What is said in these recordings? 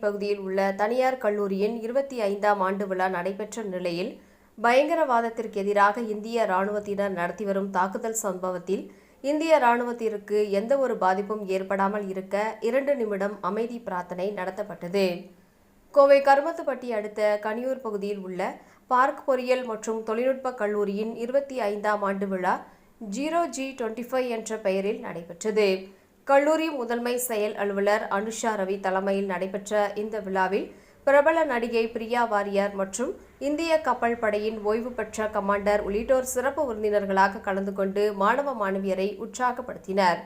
பகுதியில் உள்ள தனியார் கல்லூரியின் 25ஆம் ஆண்டு விழா நடைபெற்ற நிலையில் பயங்கரவாதத்திற்கு எதிராக இந்திய ராணுவத்தினர் நடத்தி வரும் தாக்குதல் சம்பவத்தில் இந்திய ராணுவத்திற்கு எந்த ஒரு பாதிப்பும் ஏற்படாமல் இருக்க 2 நிமிடம் அமைதி பிரார்த்தனை நடத்தப்பட்டது. கோவை கருமத்துப்பட்டி அடுத்த கனியூர் பகுதியில் உள்ள பார்க் பொறியியல் மற்றும் தொழில்நுட்ப கல்லூரியின் 25ஆம் ஆண்டு விழா 0G25 என்ற பெயரில் நடைபெற்றது. கல்லூரி முதன்மை செயல் அலுவலர் அனுஷா ரவி தலைமையில் நடைபெற்ற இந்த விழாவில் பிரபல நடிகை பிரியா வாரியர் மற்றும் இந்திய கப்பல் படையின் ஓய்வு பெற்ற கமாண்டர் உள்ளிட்டோர் சிறப்பு விருந்தினர்களாக கலந்து கொண்டு மாணவ மாணவியரை உற்சாகப்படுத்தினர்.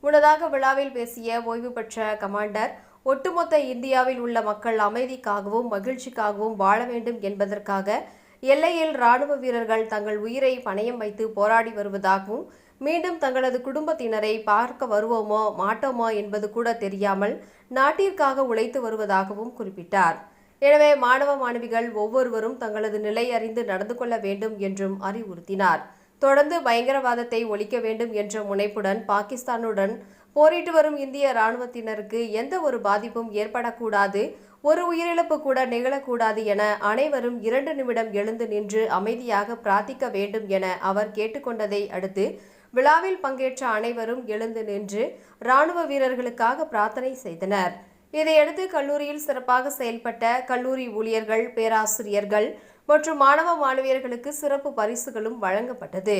முன்னதாக விழாவில் பேசிய ஓய்வு பெற்ற கமாண்டர், ஒட்டுமொத்த இந்தியாவில் உள்ள மக்கள் அமைதிக்காகவும் மகிழ்ச்சிக்காகவும் வாழ வேண்டும் என்பதற்காக எல்லையில் ராணுவ வீரர்கள் தங்கள் உயிரை பணயம் வைத்து போராடி வருவதாகவும், மீண்டும் தங்களது குடும்பத்தினரை பார்க்க வருவோமோ மாட்டோமோ என்பது கூட தெரியாமல் நாட்டிற்காக உழைத்து வருவதாகவும் குறிப்பிட்டார். எனவே மாணவ மாணவிகள் ஒவ்வொருவரும் தங்களது நிலை அறிந்து நடந்து கொள்ள வேண்டும் என்றும் அறிவுறுத்தினார். தொடர்ந்து பயங்கரவாதத்தை ஒழிக்க வேண்டும் என்ற முனைப்புடன் பாகிஸ்தானுடன் போரிட்டு வரும் இந்திய ராணுவத்தினருக்கு எந்த ஒரு பாதிப்பும் ஏற்படக்கூடாது, ஒரு உயிரிழப்பு கூட நிகழக்கூடாது என அனைவரும் 2 நிமிடம் எழுந்து நின்று அமைதியாக பிரார்த்திக்க வேண்டும் என அவர் கேட்டுக்கொண்டதை அடுத்து விழாவில் பங்கேற்ற அனைவரும் எழுந்து நின்று ராணுவ வீரர்களுக்காக பிரார்த்தனை செய்தனர். இதையடுத்து கல்லூரியில் சிறப்பாக செயல்பட்ட கல்லூரி ஊழியர்கள், பேராசிரியர்கள் மற்றும் மாணவ மாணவியர்களுக்கு சிறப்பு பரிசுகளும் வழங்கப்பட்டது.